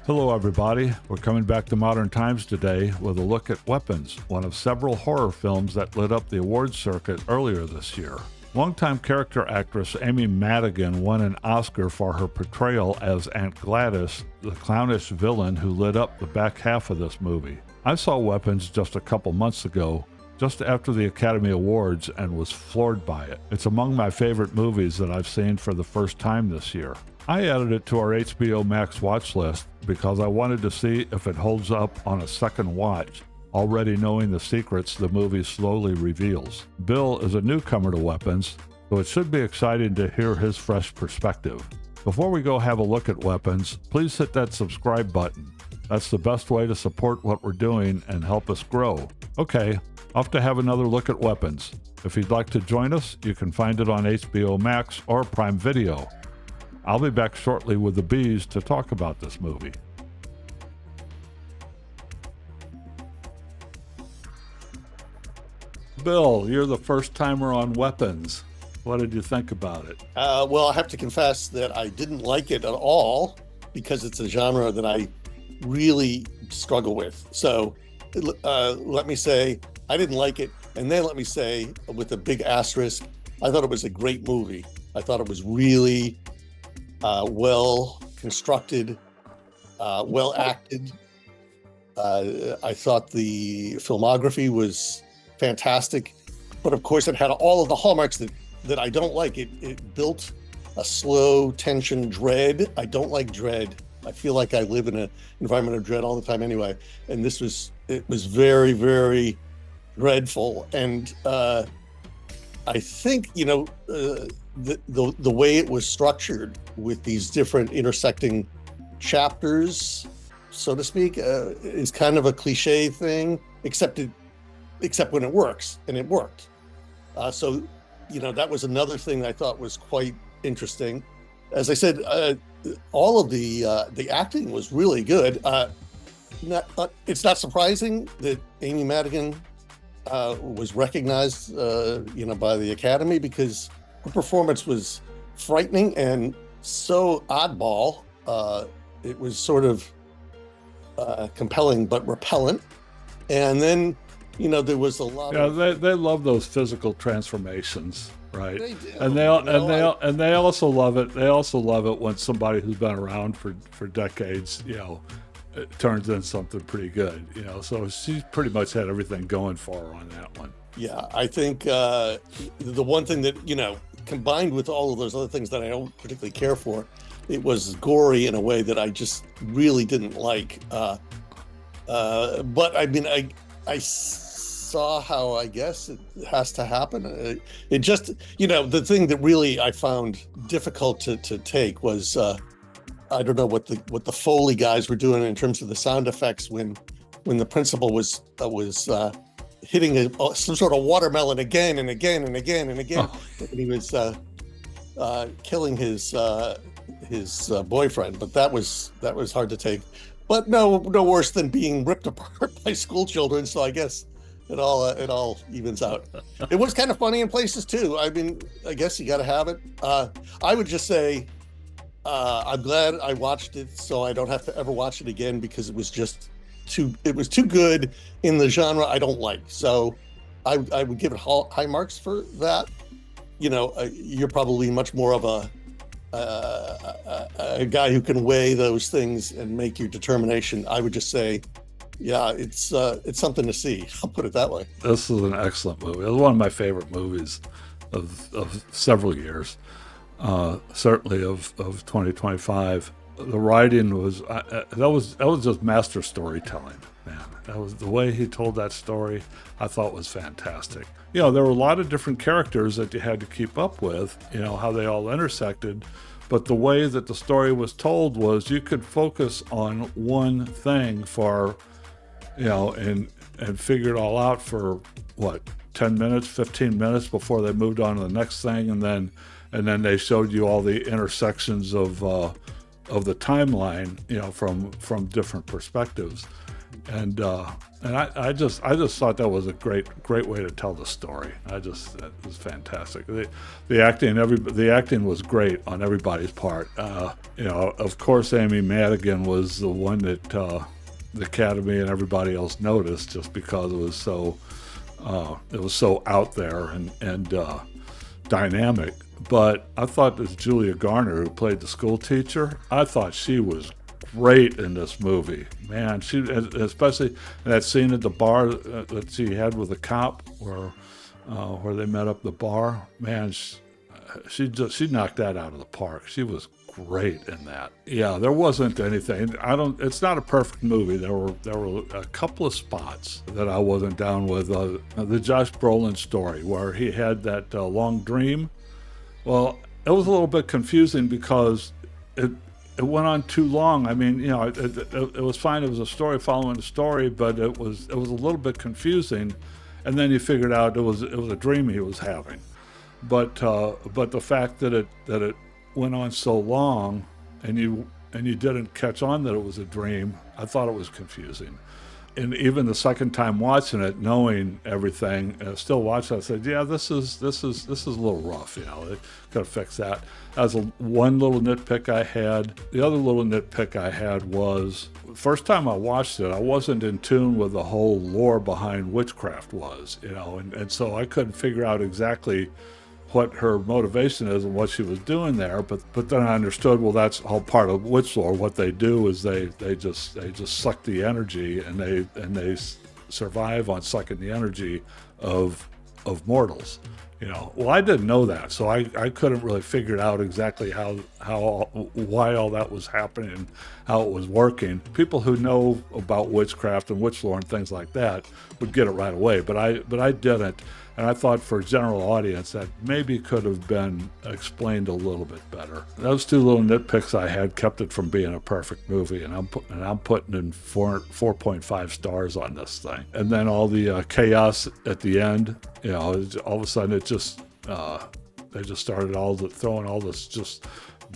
Hello, everybody. We're coming back to modern times today with a look at Weapons, one of several horror films that lit up the awards circuit earlier this year. Longtime character actress Amy Madigan won an Oscar for her portrayal as Aunt Gladys, the clownish villain who lit up the back half of this movie. I saw Weapons just a couple months ago, just after the Academy Awards, and was floored by it. It's among my favorite movies that I've seen for the first time this year. I added it to our HBO Max watch list because I wanted to see if it holds up on a second watch, already knowing the secrets the movie slowly reveals. Bill is a newcomer to Weapons, so it should be exciting to hear his fresh perspective. Before we go have a look at Weapons, please hit that subscribe button. That's the best way to support what we're doing and help us grow. Okay, off to have another look at Weapons. If you'd like to join us, you can find it on HBO Max or Prime Video. I'll be back shortly with the bees to talk about this movie. Bill, you're the first timer on Weapons. What did you think about it? Well, I have to confess that I didn't like it at all because it's a genre that I really struggle with. So let me say I didn't like it. And then let me say, with a big asterisk, I thought it was a great movie. I thought it was really well constructed, well acted. I thought the filmography was fantastic, but of course it had all of the hallmarks that I don't like. It built a slow tension dread. I don't like dread. I feel like I live in an environment of dread all the time anyway. And it was very, very dreadful. And I think, the way it was structured with these different intersecting chapters, so to speak, is kind of a cliche thing, except when it works, and it worked. So that was another thing I thought was quite interesting. As I said, all of the acting was really good. It's not surprising that Amy Madigan was recognized, by the Academy, because her performance was frightening and so oddball. It was sort of compelling but repellent. And then, there was a lot of they love those physical transformations, right? They do. And they also love it. They also love it when somebody who's been around for decades, it turns in something pretty good, So she's pretty much had everything going for her on that one. Yeah, I think the one thing that, combined with all of those other things that I don't particularly care for, it was gory in a way that I just really didn't like. But I mean, I saw how I guess it has to happen. It just, the thing that really I found difficult to take was, I don't know what the Foley guys were doing in terms of the sound effects when the principal was hitting some sort of watermelon again and again and again and again, and he was killing his boyfriend. But that was hard to take. But no worse than being ripped apart by school children. So I guess it all evens out. It was kind of funny in places too. I mean, I guess you got to have it. I would just say I'm glad I watched it, so I don't have to ever watch it again, because it was too good in the genre I don't like. So I would give it high marks for that. You're probably much more of a guy who can weigh those things and make your determination. I would just say, yeah, it's something to see. I'll put it that way. This is an excellent movie. It was one of my favorite movies of several years, certainly of 2025. The writing was that was just master storytelling, man. That was the way he told that story. I thought was fantastic. There were a lot of different characters that you had to keep up with. How they all intersected, but the way that the story was told was you could focus on one thing for, and figure it all out for 10 minutes, 15 minutes before they moved on to the next thing, and then they showed you all the intersections of the timeline, from different perspectives. And I just thought that was a great way to tell the story. That was fantastic. The acting was great on everybody's part. Of course, Amy Madigan was the one that the Academy and everybody else noticed, just because it was so out there and dynamic. But I thought this Julia Garner, who played the school teacher, I thought she was great in this movie. Man, she, especially in that scene at the bar that she had with the cop, where they met up at the bar. Man, she knocked that out of the park. She was great in that. Yeah, there wasn't anything. It's not a perfect movie. There were a couple of spots that I wasn't down with. The Josh Brolin story, where he had that long dream. Well, it was a little bit confusing because it went on too long. I mean, it was fine. It was a story following a story, but it was a little bit confusing. And then you figured out it was a dream he was having. But the fact that it went on so long, and you didn't catch on that it was a dream, I thought it was confusing. And even the second time watching it, knowing everything, still watching, I said, "Yeah, this is a little rough. They got to fix that." That was one little nitpick I had. The other little nitpick I had was, first time I watched it, I wasn't in tune with the whole lore behind witchcraft was, and so I couldn't figure out exactly what her motivation is and what she was doing there, but then I understood, well, that's all part of witch lore. What they do is they just suck the energy, and they survive on sucking the energy of mortals. Well, I didn't know that, so I couldn't really figure out exactly why all that was happening and how it was working. People who know about witchcraft and witch lore and things like that would get it right away, but I didn't. And I thought for a general audience that maybe could have been explained a little bit better. Those two little nitpicks I had kept it from being a perfect movie, and I'm putting in 4.5 stars on this thing. And then all the chaos at the end, all of a sudden it just they just started throwing all this just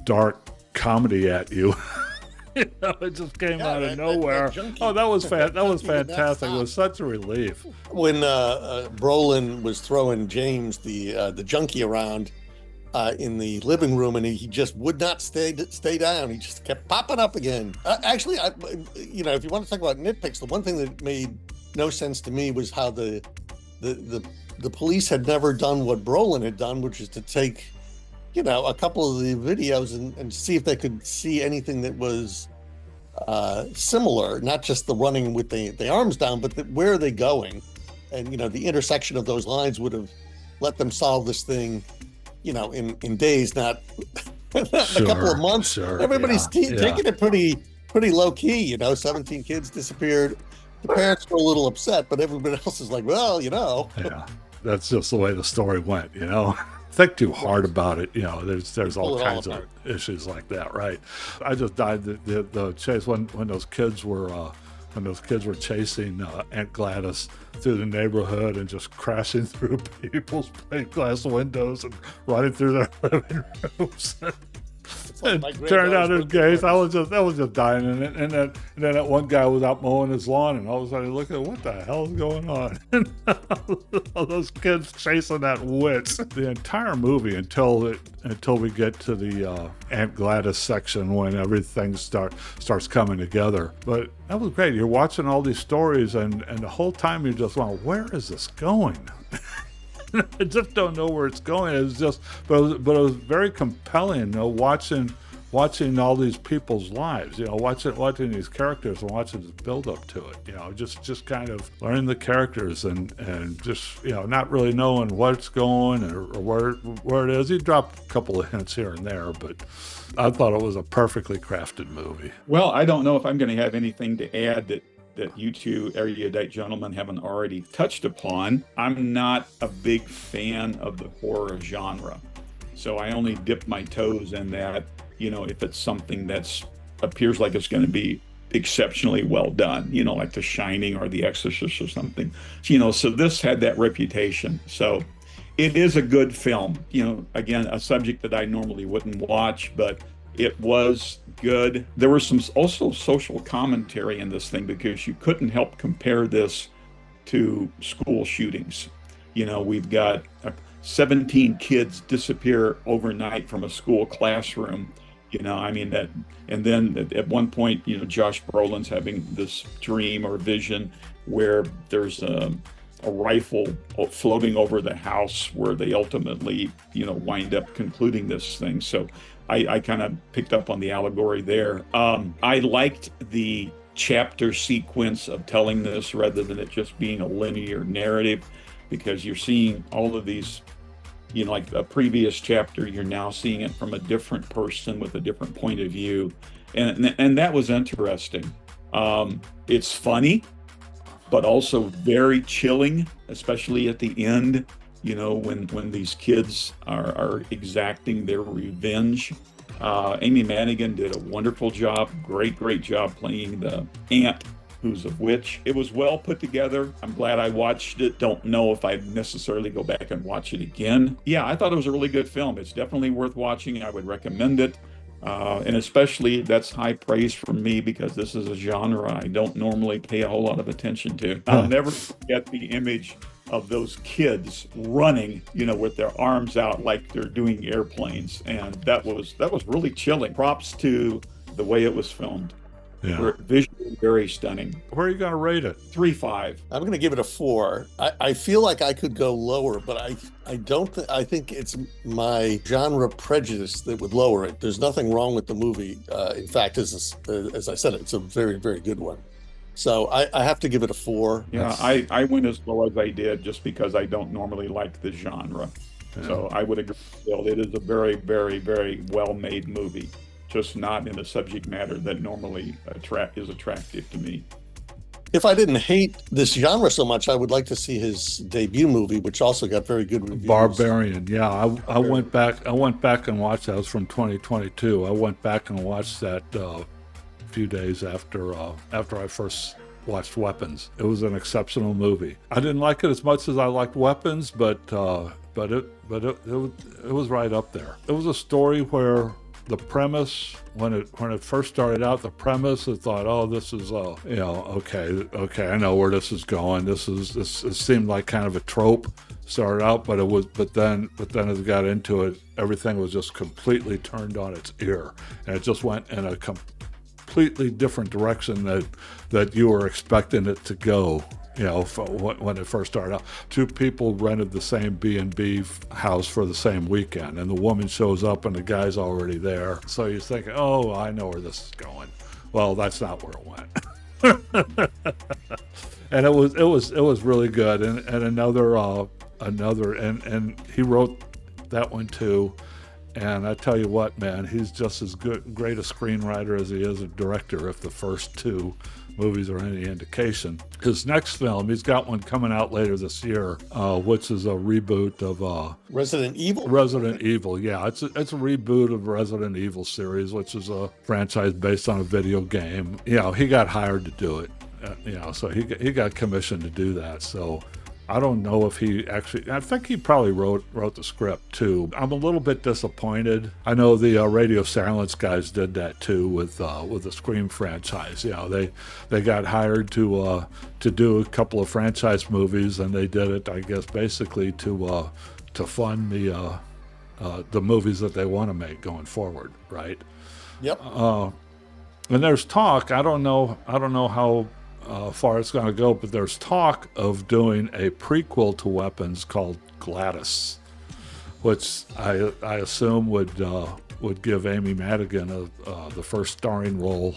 dark comedy at you. It just came out of nowhere. That was fantastic. It was such a relief. When Brolin was throwing James, the junkie, around in the living room, and he just would not stay down. He just kept popping up again. Actually, if you want to talk about nitpicks, the one thing that made no sense to me was how the police had never done what Brolin had done, which is to take a couple of the videos and see if they could see anything that was similar, not just the running with the arms down, but where are they going? And, the intersection of those lines would have let them solve this thing, in days, not a couple of months. Sure, Everybody's taking it pretty low key, 17 kids disappeared. The parents were a little upset, but everybody else is like, well, Yeah, that's just the way the story went, Think too hard about it, there's all kinds of issues like that, right? I just died the chase when those kids were chasing Aunt Gladys through the neighborhood and just crashing through people's plate glass windows and running through their living rooms. It turned out in case I was just dying in it, and then that one guy was out mowing his lawn, and all of a sudden look at what the hell is going on. And all those kids chasing that witch. The entire movie until we get to the Aunt Gladys section, when everything starts coming together. But that was great. You're watching all these stories, and the whole time you're just wondering, where is this going? I just don't know where it's going. But it was very compelling, watching all these people's lives, watching these characters and watching the build up to it, just kind of learning the characters and just, not really knowing what's going or where it is. You drop a couple of hints here and there, but I thought it was a perfectly crafted movie. Well, I don't know if I'm going to have anything to add that you two erudite gentlemen haven't already touched upon. I'm not a big fan of the horror genre, so I only dip my toes in that, if it's something that's appears like it's going to be exceptionally well done, like The Shining or The Exorcist or something, so this had that reputation. So it is a good film, again, a subject that I normally wouldn't watch, but It was good. There was some also social commentary in this thing because you couldn't help compare this to school shootings. We've got 17 kids disappear overnight from a school classroom. I mean that, and then at one point, Josh Brolin's having this dream or vision where there's a rifle floating over the house where they ultimately, wind up concluding this thing. So I kind of picked up on the allegory there. I liked the chapter sequence of telling this rather than it just being a linear narrative, because you're seeing all of these, like a previous chapter, you're now seeing it from a different person with a different point of view. And that was interesting. It's funny, but also very chilling, especially at the end, when these kids are exacting their revenge. Amy Madigan did a wonderful job, great job playing the aunt who's a witch. It was well put together. I'm glad I watched it. Don't know if I'd necessarily go back and watch it again. Yeah, I thought it was a really good film. It's definitely worth watching. I would recommend it. And especially that's high praise from me because this is a genre I don't normally pay a whole lot of attention to. I'll never forget the image of those kids running, with their arms out like they're doing airplanes. And that was really chilling. Props to the way it was filmed. Yeah. Visually very stunning. Where are you going to rate it? 3.5. I'm going to give it a 4. I feel like I could go lower, but I don't I think it's my genre prejudice that would lower it. There's nothing wrong with the movie. In fact, as I said, it's a very, very good one. So I have to give it a 4. Yeah, I went as low as I did just because I don't normally like the genre. Yeah. So I would agree with Bill. It is a very, very, very well-made movie, just not in a subject matter that normally is attractive to me. If I didn't hate this genre so much, I would like to see his debut movie, which also got very good reviews. Barbarian. Yeah, I went back and watched that. It was from 2022. I went back and watched that a few days after I first watched Weapons. It was an exceptional movie. I didn't like it as much as I liked Weapons, but it was right up there. It was a story where the premise, when it first started out, the premise, I thought, oh, this is okay, I know where this is going. This it seemed like kind of a trope started out, but then as it got into it, everything was just completely turned on its ear, and it just went in a completely different direction that you were expecting it to go. When it first started out, 2 people rented the same B&B house for the same weekend, and the woman shows up and the guy's already there. So you're thinking, oh, I know where this is going. Well, that's not where it went. And it was really good. And another, and he wrote that one too. And I tell you what, man, he's just as great a screenwriter as he is a director, if the first 2 movies are any indication. His next film, he's got one coming out later this year, which is a reboot of Resident Evil. Resident Evil, yeah, it's a reboot of Resident Evil series, which is a franchise based on a video game. He got hired to do it. So he got commissioned to do that. So I don't know if he actually, I think he probably wrote the script too. I'm a little bit disappointed. I know the Radio Silence guys did that too with the Scream franchise. They got hired to do a couple of franchise movies, and they did it, I guess, basically to fund the movies that they want to make going forward, right? Yep. And there's talk. I don't know how far it's going to go, but there's talk of doing a prequel to Weapons called Gladys, which I assume would give Amy Madigan the first starring role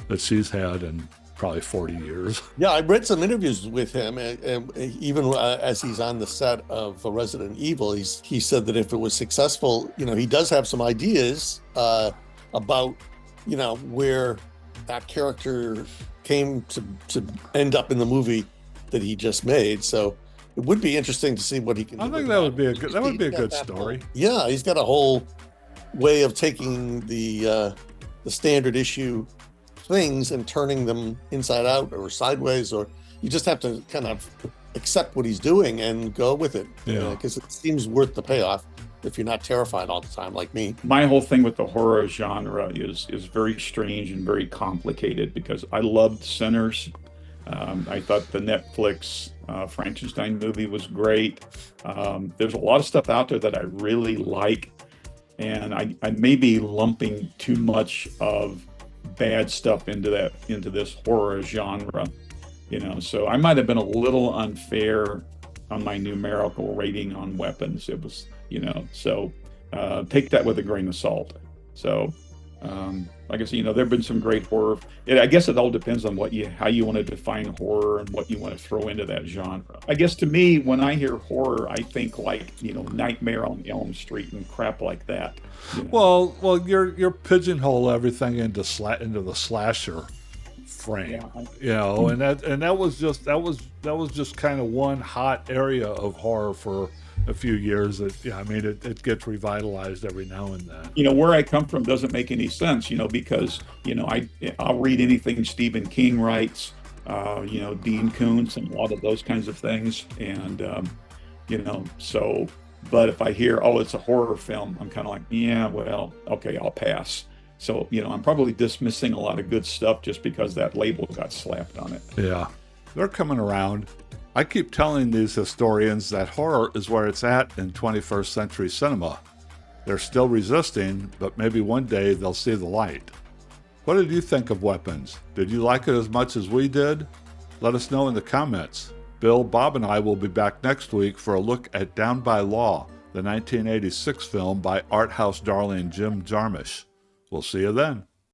that she's had in probably 40 years. Yeah, I read some interviews with him, and even as he's on the set of Resident Evil, he said that if it was successful, he does have some ideas about where that character came to end up in the movie that he just made. So it would be interesting to see what he can do. I think that would be a good story. Yeah, he's got a whole way of taking the standard issue things and turning them inside out or sideways, or you just have to kind of accept what he's doing and go with it. Yeah, because it seems worth the payoff. if you're not terrified all the time like me. My whole thing with the horror genre is very strange and very complicated because I loved Sinners. I thought the Netflix Frankenstein movie was great. There's a lot of stuff out there that I really like, and I may be lumping too much of bad stuff into this horror genre, So I might have been a little unfair on my numerical rating on weapons. It was, so take that with a grain of salt. So, like I said, there have been some great horror. I guess it all depends on how you want to define horror and what you want to throw into that genre. I guess to me, when I hear horror, I think like, Nightmare on Elm Street and crap like that. Well, you're pigeonhole everything into the slasher frame, and that was just kind of one hot area of horror for a few years. It gets revitalized every now and then. Where I come from doesn't make any sense, because I'll read anything Stephen King writes, Dean Koontz and a lot of those kinds of things, and so. But if I hear, oh, it's a horror film, I'm kind of like, yeah, well, okay, I'll pass. So, I'm probably dismissing a lot of good stuff just because that label got slapped on it. Yeah, they're coming around. I keep telling these historians that horror is where it's at in 21st century cinema. They're still resisting, but maybe one day they'll see the light. What did you think of Weapons? Did you like it as much as we did? Let us know in the comments. Bill, Bob, and I will be back next week for a look at Down by Law, the 1986 film by art house darling Jim Jarmusch. We'll see you then.